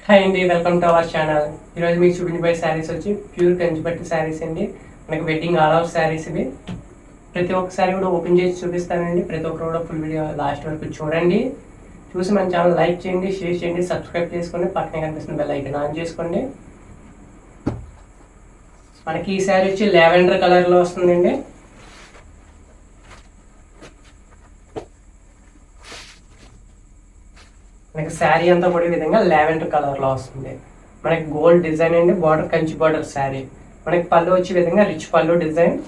Hi అండి, welcome to our channel. ఈరోజు మీకు చూపించబోయే శారీస్ వచ్చి ప్యూర్ కంచిపట్టు శారీస్ అండి. మనకి వెడ్డింగ్ ఆల్ ఓవర్ శారీస్ ఇవి. ప్రతి ఒక్క శారీ కూడా ఓపెన్ చేసి చూపిస్తానండి. ప్రతి ఒక్కరు కూడా ఫుల్ వీడియో లాస్ట్ వరకు చూడండి. చూసి మన ఛానల్ లైక్ చేయండి, షేర్ చేయండి, సబ్స్క్రైబ్ చేసుకోండి, పక్కనే కనిపిస్తున్న బెల్ ఐకాన్ ఆన్ చేసుకోండి. మనకి ఈ శారీ వచ్చి లావెండర్ కలర్లో వస్తుందండి. మనకి శారీ అంతా కూడా ఈ విధంగా లావెండర్ కలర్లో వస్తుంది. మనకి గోల్డ్ డిజైన్ అండి, బార్డర్ కంచి బార్డర్ శారీ. మనకి పళ్ళు వచ్చి విధంగా రిచ్ పళ్ళు డిజైన్.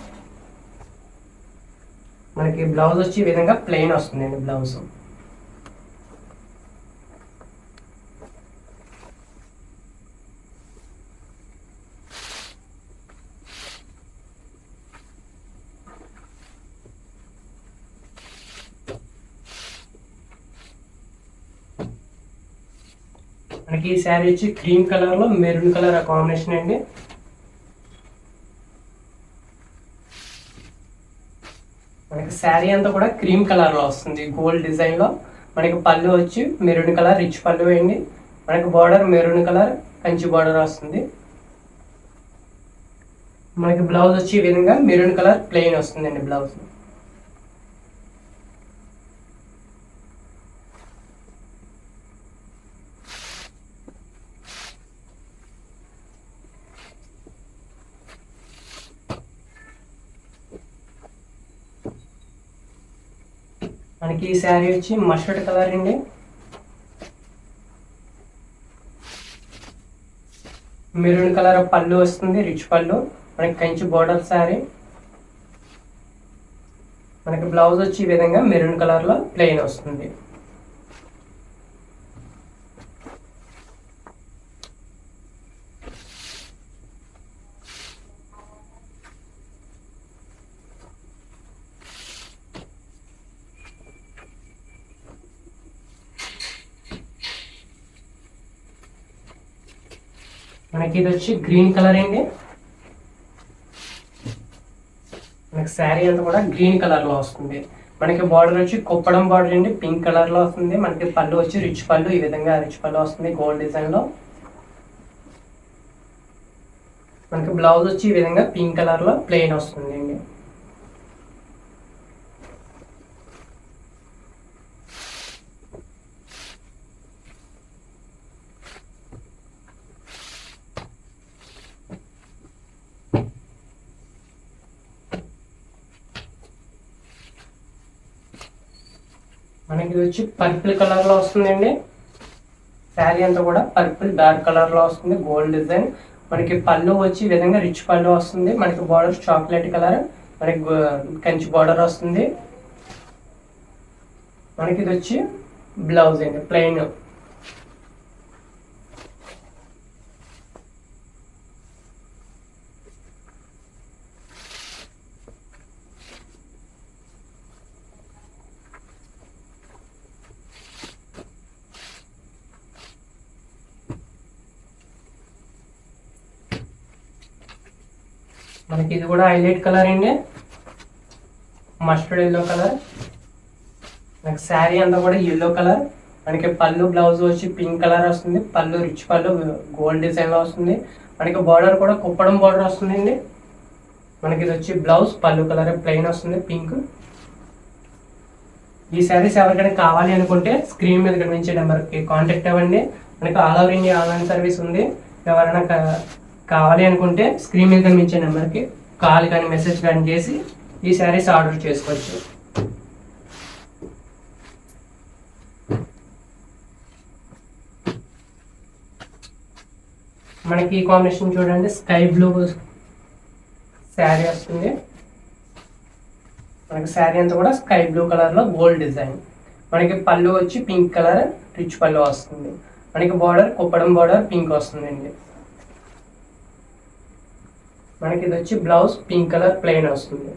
మనకి బ్లౌజ్ వచ్చి ఈ విధంగా ప్లెయిన్ వస్తుందండి. బ్లౌజ్ మనకి ఈ శారీ వచ్చి క్రీమ్ కలర్ లో మెరూన్ కలర్ కాంబినేషన్ అండి. మనకి శారీ అంతా కూడా క్రీమ్ కలర్ లో వస్తుంది, గోల్డ్ డిజైన్ లో. మనకి పళ్ళు వచ్చి మెరూన్ కలర్ రిచ్ పళ్ళు అండి. మనకి border maroon colour Kanchi border వస్తుంది. మనకి బ్లౌజ్ వచ్చి ఈ విధంగా మెరూన్ కలర్ ప్లెయిన్ వస్తుందండి. బ్లౌజ్ మనకి ఈ శారీ వచ్చి మస్టర్డ్ కలర్ అండి. మెరూన్ కలర్ పళ్ళు వస్తుంది, రిచ్ పళ్ళు. మనకి కంచి బోర్డర్ శారీ. మనకి బ్లౌజ్ వచ్చి ఈ విధంగా మెరూన్ కలర్ లో ప్లెయిన్ వస్తుంది. మనకి ఇది వచ్చి గ్రీన్ కలర్ అండి. మనకి శారీ అంతా కూడా గ్రీన్ కలర్ లో వస్తుంది. మనకి బార్డర్ వచ్చి కుప్పడం బార్డర్ అండి, పింక్ కలర్ లో వస్తుంది. మనకి పళ్ళు వచ్చి రిచ్ పళ్ళు, ఈ విధంగా రిచ్ పళ్ళు వస్తుంది గోల్డ్ డిజైన్ లో. మనకి బ్లౌజ్ వచ్చి ఈ విధంగా పింక్ కలర్ లో ప్లెయిన్ వస్తుంది అండి. మనకి ఇది వచ్చి పర్పుల్ కలర్ లో వస్తుందండి. శారీ అంతా కూడా పర్పుల్ డార్క్ కలర్ లో వస్తుంది, గోల్డ్ డిజైన్. మనకి పళ్ళు వచ్చి ఈ విధంగా రిచ్ పళ్ళు వస్తుంది. మనకి బార్డర్ చాక్లెట్ కలర్, మనకి కంచి బార్డర్ వస్తుంది. మనకి ఇది వచ్చి బ్లౌజ్ అండి, ప్లెయిన్. మనకి ఇది కూడా హైలైట్ కలర్ అండి, మస్టర్డ్ ఎల్లో కలర్. మనకి శారీ అంతా కూడా ఎల్లో కలర్. మనకి పళ్ళు బ్లౌజ్ వచ్చి పింక్ కలర్ వస్తుంది. పళ్ళు రిచ్ పళ్ళు గోల్డ్ డిజైన్ లో వస్తుంది. మనకి బార్డర్ కూడా కుప్పడం బార్డర్ వస్తుందండి. మనకి ఇది వచ్చి బ్లౌజ్ పళ్ళు కలర్ ప్లెయిన్ వస్తుంది, పింక్. ఈ శారీస్ ఎవరికైనా కావాలి అనుకుంటే స్క్రీన్ మీద కనిపించే నెంబర్కి కాంటాక్ట్ అవ్వండి. మనకి all over India online service ఉంది. ఎవరైనా కావాలి అనుకుంటే స్క్రీన్ మీద కనిపించే నెంబర్కి కాల్ కానీ మెసేజ్ కానీ చేసి ఈ శారీస్ ఆర్డర్ చేసుకోవచ్చు. మనకి ఈ కాంబినేషన్ చూడండి, స్కై బ్లూ శారీ వస్తుంది. మనకి శారీ అంతా కూడా స్కై బ్లూ కలర్ లో గోల్డ్ డిజైన్. మనకి పళ్ళు వచ్చి పింక్ కలర్ రిచ్ పళ్ళు వస్తుంది. మనకి బార్డర్ కుప్పడం బార్డర్ పింక్ వస్తుందండి. మనకి ఇది వచ్చి బ్లౌజ్ పింక్ కలర్ ప్లెయిన్ వస్తుంది.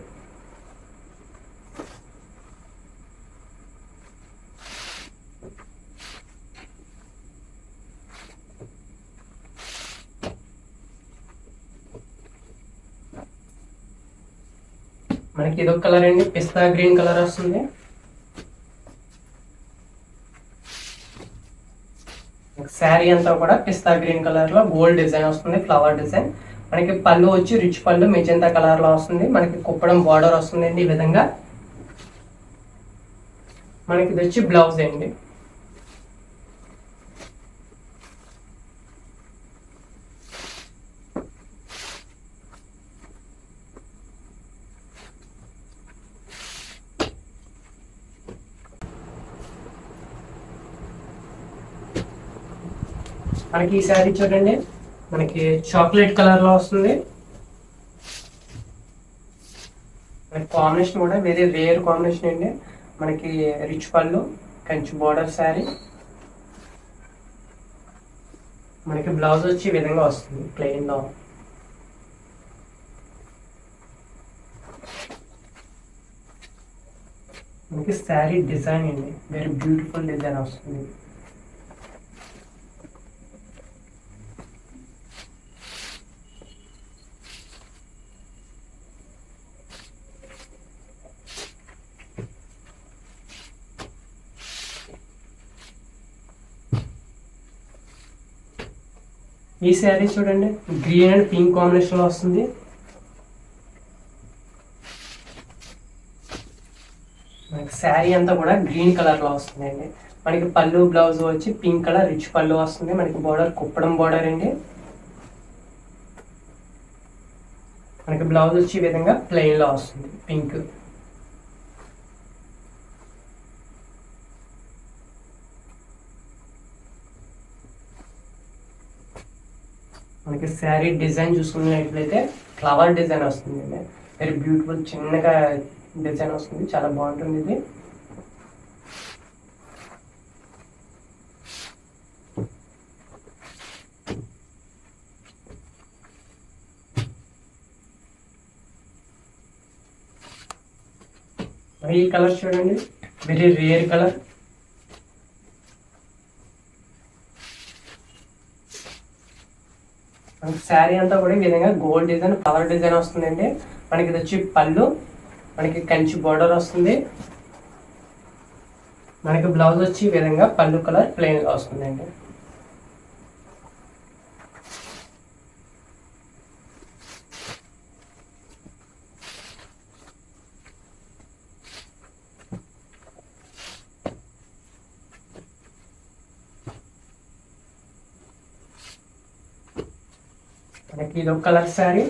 మనకి ఇదొక కలర్ అండి, పిస్తా గ్రీన్ కలర్ వస్తుంది. శారీ అంతా కూడా పిస్తా గ్రీన్ కలర్ లో గోల్డ్ డిజైన్ వస్తుంది, ఫ్లవర్ డిజైన్. మనకి పళ్ళు వచ్చి రిచ్ పళ్ళు మెజెంతా కలర్ లో వస్తుంది. మనకి కుప్పడం బార్డర్ వస్తుందండి ఈ విధంగా. మనకి ఇది వచ్చి బ్లౌజ్ అండి. మనకి ఈ శారీ చూడండి, మనకి చాక్లెట్ కలర్ లో వస్తుంది. మనకి కాంబినేషన్ కూడా వెరీ రేర్ కాంబినేషన్ అండి. మనకి రిచ్ పళ్ళు, కంచి బార్డర్ శారీ. మనకి బ్లౌజ్ వచ్చి ఈ విధంగా వస్తుంది ప్లెయిన్ లో. మనకి శారీ డిజైన్ అండి, వెరీ బ్యూటిఫుల్ డిజైన్ వస్తుంది. ఈ శారీ చూడండి, గ్రీన్ అండ్ పింక్ కాంబినేషన్ లో వస్తుంది. మనకి శారీ అంతా కూడా గ్రీన్ కలర్ లో వస్తుంది అండి. మనకి పళ్ళు బ్లౌజ్ వచ్చి పింక్ కలర్ రిచ్ పళ్ళు వస్తుంది. మనకి బార్డర్ కుప్పడం బార్డర్ అండి. మనకి బ్లౌజ్ వచ్చి ఈ విధంగా ప్లెయిన్ లో వస్తుంది పింక్. మనకి శారీ డిజైన్ చూసుకున్నట్లయితే ఫ్లవర్ డిజైన్ వస్తుంది, వెరీ బ్యూటిఫుల్ చిన్నగా డిజైన్ వస్తుంది, చాలా బాగుంటుంది ఇది. ఈ కలర్ చూడండి, వెరీ రేర్ కలర్. మనకి శారీ అంతా కూడా ఈ విధంగా గోల్డ్ డిజైన్ ఫ్లవర్ డిజైన్ వస్తుందండి. మనకి ఇది వచ్చి పళ్ళు, మనకి కంచి బార్డర్ వస్తుంది. మనకి బ్లౌజ్ వచ్చి ఈ విధంగా పళ్ళు కలర్ ప్లెయిన్ గా వస్తుందండి. మనకి ఇది ఒక కలర్ శారీ.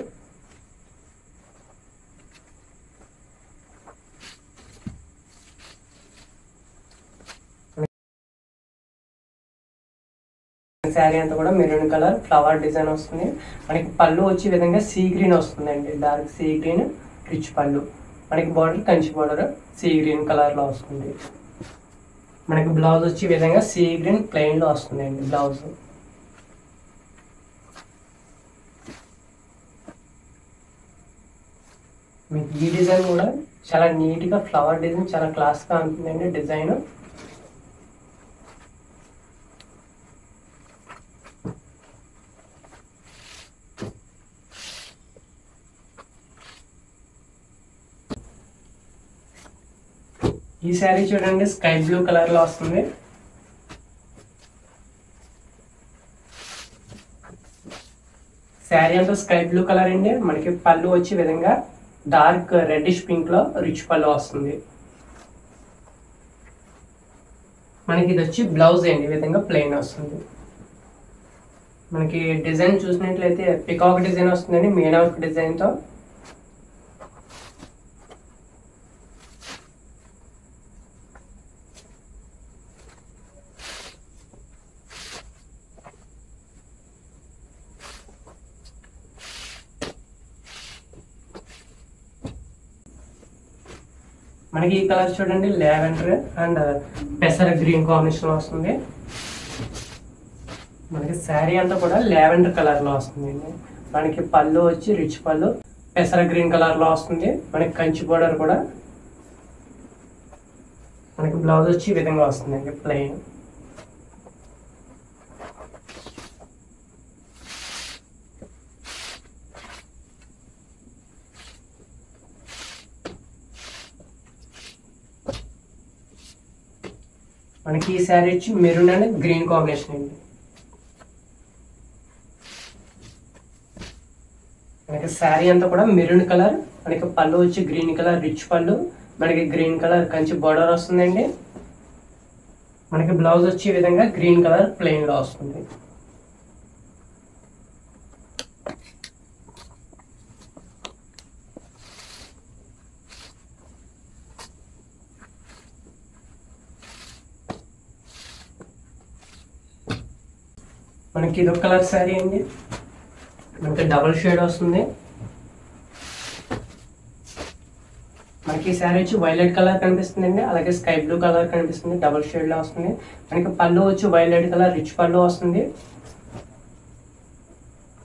శారీ అంతా కూడా మెరూన్ కలర్ ఫ్లవర్ డిజైన్ వస్తుంది. మనకి పళ్ళు వచ్చి విధంగా సీ గ్రీన్ వస్తుందండి, డార్క్ సీ గ్రీన్ రిచ్ పళ్ళు. మనకి border Kanchi border sea green colour లో వస్తుంది. మనకి బ్లౌజ్ వచ్చి విధంగా సీ గ్రీన్ ప్లెయిన్ లో వస్తుందండి బ్లౌజ్. మీకు ఈ డిజైన్ కూడా చాలా నీట్ గా ఫ్లవర్ డిజైన్ చాలా క్లాస్ గా ఉంటుందండి డిజైన్. ఈ శారీ చూడండి, స్కై బ్లూ కలర్ లో వస్తుంది. శారీ అంతా స్కై బ్లూ కలర్ అండి. మనకి పళ్ళు వచ్చి విధంగా డార్క్ రెడ్డిష్ పింక్ లో రిచ్ పళ్ళు వస్తుంది. మనకి ఇది వచ్చి బ్లౌజ్ అండి, ఈ విధంగా ప్లెయిన్ వస్తుంది. మనకి డిజైన్ చూసినట్లయితే పికాక్ డిజైన్ వస్తుందండి మీనా వర్క్ డిజైన్ తో. మనకి ఈ కలర్ చూడండి, లావెండర్ అండ్ పెసర గ్రీన్ కాంబినేషన్ లో వస్తుంది. మనకి శారీ అంతా కూడా లావెండర్ కలర్ లో వస్తుంది. మనకి పళ్ళు వచ్చి రిచ్ పళ్ళు పెసర గ్రీన్ కలర్ లో వస్తుంది. మనకి కంచి బోర్డర్ కూడా. మనకి బ్లౌజ్ వచ్చి ఈ విధంగా వస్తుందండి ప్లెయిన్. మనకి ఈ శారీ వచ్చి మెరూన్ అండ్ గ్రీన్ కాంబినేషన్ అండి. మనకి శారీ అంతా కూడా మెరూన్ కలర్, మనకి పళ్ళు వచ్చి గ్రీన్ కలర్ రిచ్ పళ్ళు, మనకి గ్రీన్ కలర్ కంచి బార్డర్ వస్తుందండి. మనకి బ్లౌజ్ వచ్చే విధంగా గ్రీన్ కలర్ ప్లెయిన్ లో వస్తుంది. మనకి ఇదొక కలర్ శారీ అండి, మనకి డబుల్ షేడ్ వస్తుంది. మనకి ఈ శారీ వచ్చి వైలెట్ కలర్ కనిపిస్తుందండి, అలాగే స్కై బ్లూ కలర్ కనిపిస్తుంది, డబుల్ షేడ్ లో వస్తుంది. మనకి పళ్ళు వచ్చి వైలెట్ కలర్ రిచ్ పళ్ళు వస్తుంది.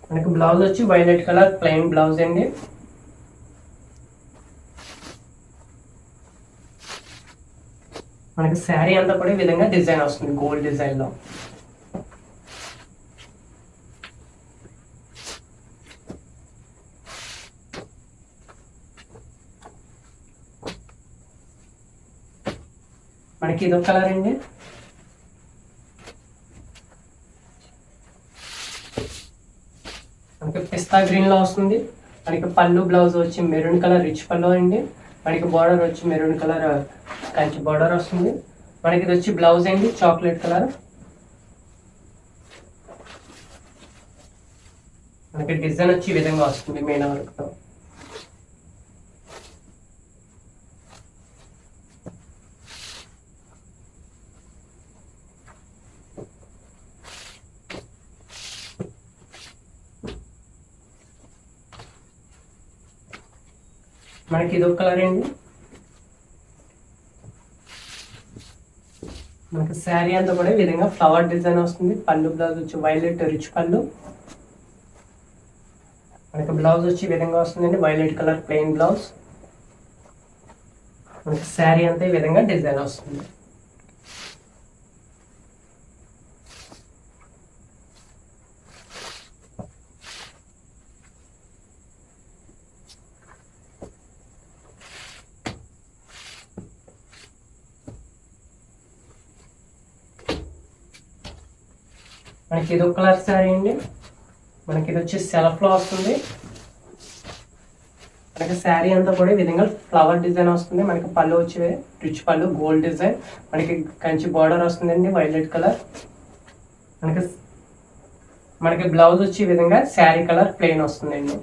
మనకి బ్లౌజ్ వచ్చి వైలెట్ కలర్ ప్లెయిన్ బ్లౌజ్ అండి. మనకి శారీ అంతా కూడా ఈ విధంగా డిజైన్ వస్తుంది గోల్డ్ డిజైన్ లో. మనకి ఇదొక కలర్ అండి, మనకి పిస్తా గ్రీన్ లో వస్తుంది. మనకి పళ్ళు బ్లౌజ్ వచ్చి మెరూన్ కలర్ రిచ్ పళ్ళు అండి. మనకి బార్డర్ వచ్చి మెరూన్ కలర్ కంచి బార్డర్ వస్తుంది. మనకి ఇది వచ్చి బ్లౌజ్ అండి చాక్లెట్ కలర్. మనకి డిజైన్ వచ్చి ఈ విధంగా వస్తుంది మీనా వర్క్ తో. మనకి ఇదొక కలర్ అండి, మనకి శారీ అంతా కూడా ఈ విధంగా ఫ్లవర్ డిజైన్ వస్తుంది. పళ్ళు బ్లౌజ్ వచ్చి వైలెట్ రిచ్ పళ్ళు, మనకి బ్లౌజ్ వచ్చి ఈ విధంగా వస్తుందండి వైలెట్ కలర్ ప్లెయిన్ బ్లౌజ్. మనకి శారీ అంతా ఈ విధంగా డిజైన్ వస్తుంది. మనకి ఇది ఒక కలర్ శారీ అండి, మనకి ఇది వచ్చి సెల్ఫ్ లో వస్తుంది. మనకి శారీ అంతా కూడా ఈ విధంగా ఫ్లవర్ డిజైన్ వస్తుంది. మనకి పళ్ళు వచ్చి రిచ్ పళ్ళు గోల్డ్ డిజైన్, మనకి కంచి బార్డర్ వస్తుందండి వైలెట్ కలర్. మనకి బ్లౌజ్ వచ్చి ఈ విధంగా శారీ కలర్ ప్లెయిన్ వస్తుందండి.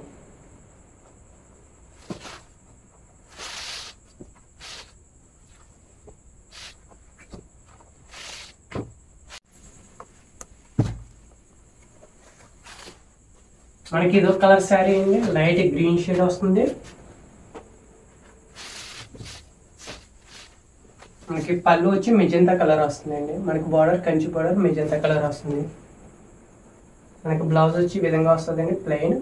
మనకి ఇదో కలర్ శారీ అండి, లైట్ గ్రీన్ షేడ్ వస్తుంది. మనకి పళ్ళు వచ్చి మెజెంతా కలర్ వస్తుందండి. మనకి border Kanchi border magenta colour వస్తుంది. మనకి బ్లౌజ్ వచ్చి ఈ విధంగా వస్తుందండి ప్లెయిన్.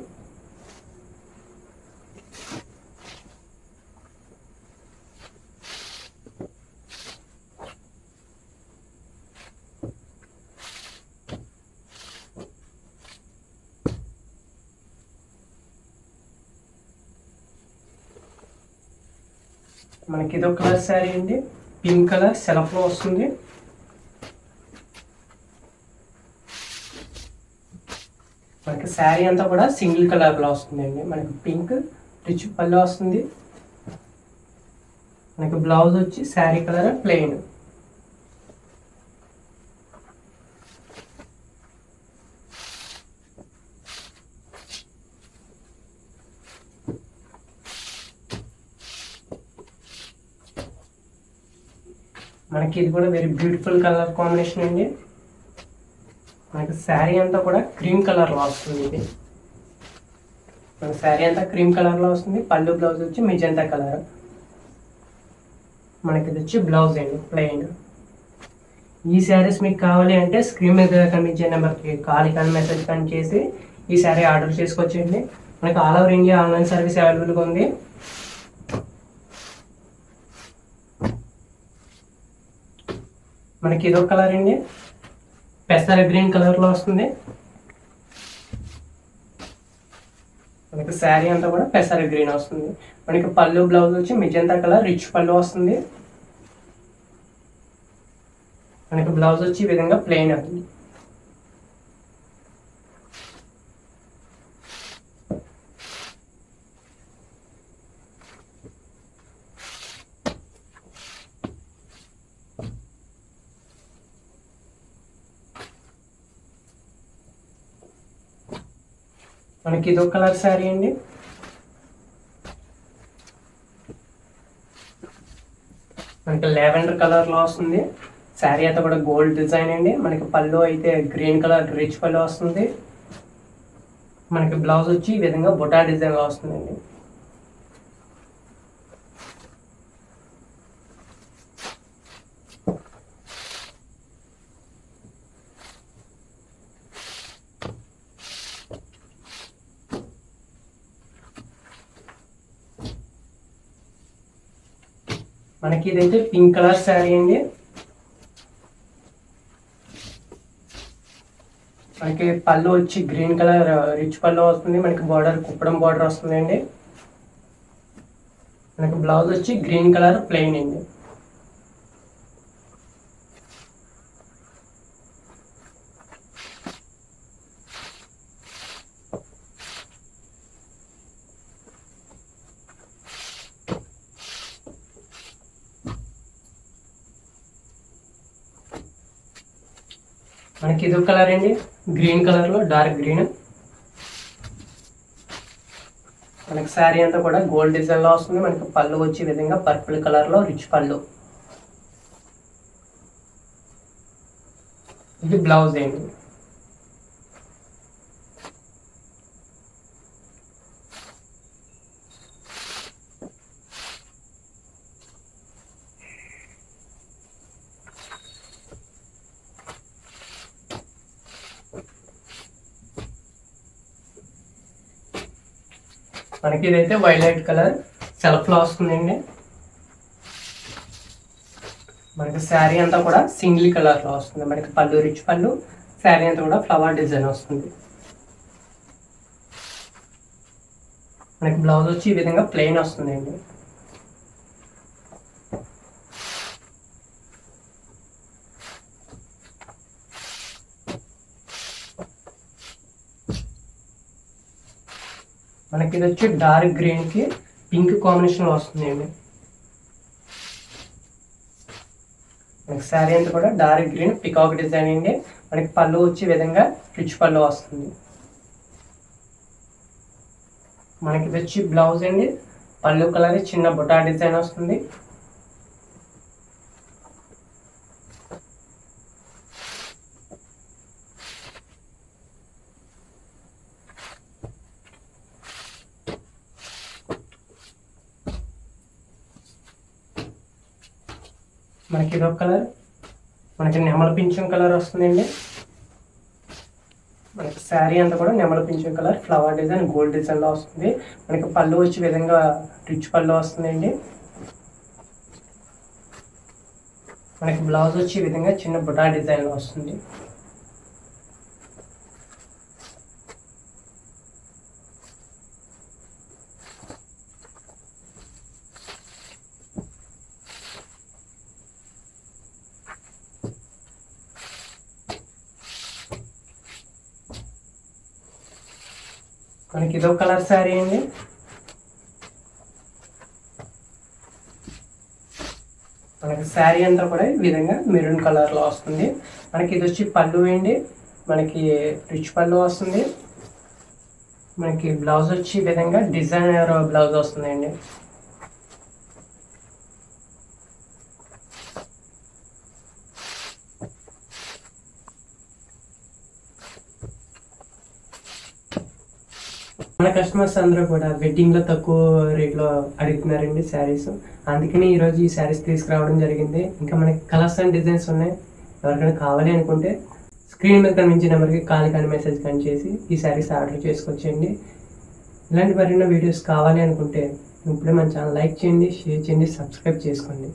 మనకి ఇదో కలర్ శారీ అండి, పింక్ కలర్ సెల్ఫ్ లో వస్తుంది. మనకి శారీ అంతా కూడా సింగిల్ కలర్ లో వస్తుందండి. మనకి పింక్ రిచ్ పళ్ళు వస్తుంది. మనకి బ్లౌజ్ వచ్చి శారీ కలర్ ప్లెయిన్. మనకి ఇది కూడా వెరీ బ్యూటిఫుల్ కలర్ కాంబినేషన్ అండి. మనకి శారీ అంతా కూడా క్రీమ్ కలర్ లో వస్తుంది. ఇది మన శారీ అంతా క్రీమ్ కలర్ లో వస్తుంది. పళ్ళు బ్లౌజ్ వచ్చి మెజెంతా కలర్. మనకి ఇది వచ్చి బ్లౌజ్ అండి ప్లెయిన్. ఈ శారీస్ మీకు కావాలి అంటే స్క్రీన్ మీద కనిపించే నెంబర్కి కాల్ కానీ మెసేజ్ కానీ చేసి ఈ శారీ ఆర్డర్ చేసుకోవచ్చండి. మనకి all over India online service అవైలబుల్గా ఉంది. మనకి ఇదొక కలర్ అండి, పెసర గ్రీన్ కలర్ లో వస్తుంది. మనకి శారీ అంతా కూడా పెసర గ్రీన్ వస్తుంది. మనకి పళ్ళు బ్లౌజ్ వచ్చి మెజెంతా కలర్ రిచ్ పళ్ళు వస్తుంది. మనకి బ్లౌజ్ వచ్చి ఈ విధంగా ప్లెయిన్ అవుతుంది. మనకి ఇదొక కలర్ శారీ అండి. మనకి లావెండర్ కలర్లో వస్తుంది. శారీ అంతా కూడా గోల్డ్ డిజైన్ అండి. మనకి పళ్ళు అయితే గ్రీన్ కలర్ రిచ్ పళ్ళు వస్తుంది. మనకి బ్లౌజ్ వచ్చి ఈ విధంగా బుటా డిజైన్లో వస్తుందండి. మనకి ఇదైతే పింక్ కలర్ శారీ అండి. మనకి పళ్ళు వచ్చి గ్రీన్ కలర్ రిచ్ పళ్ళు వస్తుంది. మనకి బార్డర్ కుప్పడం బార్డర్ వస్తుందండి. మనకి బ్లౌజ్ వచ్చి గ్రీన్ కలర్ ప్లెయిన్ అండి. మనకి ఇది కలర్ అండి, గ్రీన్ కలర్లో డార్క్ గ్రీన్. మనకి శారీ అంతా కూడా గోల్డ్ డిజైన్లో వస్తుంది. మనకి పళ్ళు వచ్చే విధంగా పర్పుల్ కలర్లో రిచ్ పళ్ళు. ఇది బ్లౌజ్ అండి. మనకి ఇదైతే వైలెట్ కలర్ సెల్ఫ్లో వస్తుందండి. మనకి శారీ అంతా కూడా సింగిల్ కలర్లో వస్తుంది. మనకి పళ్ళు రిచ్ పళ్ళు, శారీ అంతా కూడా ఫ్లవర్ డిజైన్ వస్తుంది. మనకి బ్లౌజ్ వచ్చి ఈ విధంగా ప్లెయిన్ వస్తుందండి. మనకి ఇది వచ్చి డార్క్ గ్రీన్కి పింక్ కాంబినేషన్లో వస్తుందండి. మనకి శారీ అంతా కూడా డార్క్ గ్రీన్ పికాక్ డిజైన్ అండి. మనకి పళ్ళు వచ్చే విధంగా రిచ్ పళ్ళు వస్తుంది. మనకి ఇది వచ్చి బ్లౌజ్ అండి. పళ్ళు కలర్ చిన్న బుటా డిజైన్ వస్తుంది. మనకి ఇదొక కలర్, మనకి నెమల పింఛం కలర్ వస్తుందండి. మనకి శారీ అంతా కూడా నెమల పింఛం కలర్ ఫ్లవర్ డిజైన్ గోల్డ్ డిజైన్లో వస్తుంది. మనకి పళ్ళు వచ్చే విధంగా రిచ్ పళ్ళు వస్తుందండి. మనకి బ్లౌజ్ వచ్చే విధంగా చిన్న బుటా డిజైన్లో వస్తుంది. మనకి ఇదో కలర్ శారీ అండి. మనకి శారీ అంతా కూడా ఈ విధంగా మెరూన్ కలర్లో వస్తుంది. మనకి ఇది వచ్చి పళ్ళు అండి. మనకి రిచ్ పళ్ళు వస్తుంది. మనకి బ్లౌజ్ వచ్చి ఈ విధంగా డిజైనర్ బ్లౌజ్ వస్తుందండి. మన కస్టమర్స్ అందరూ కూడా వెడ్డింగ్లో తక్కువ రేట్లో అడుగుతున్నారండి శారీస్. అందుకని ఈరోజు ఈ శారీస్ తీసుకురావడం జరిగింది. ఇంకా మనకి కలర్స్ అండ్ డిజైన్స్ ఉన్నాయి. ఎవరికైనా కావాలి అనుకుంటే స్క్రీన్ మీద కనిపించే నెంబర్కి కాల్ కానీ మెసేజ్ కానీ చేసి ఈ శారీస్ ఆర్డర్ చేసుకోవచ్చండి. ఇలాంటి మరిన్న వీడియోస్ కావాలి అనుకుంటే ఇప్పుడే మన ఛానల్ లైక్ చేయండి, షేర్ చేయండి, సబ్స్క్రైబ్ చేసుకోండి.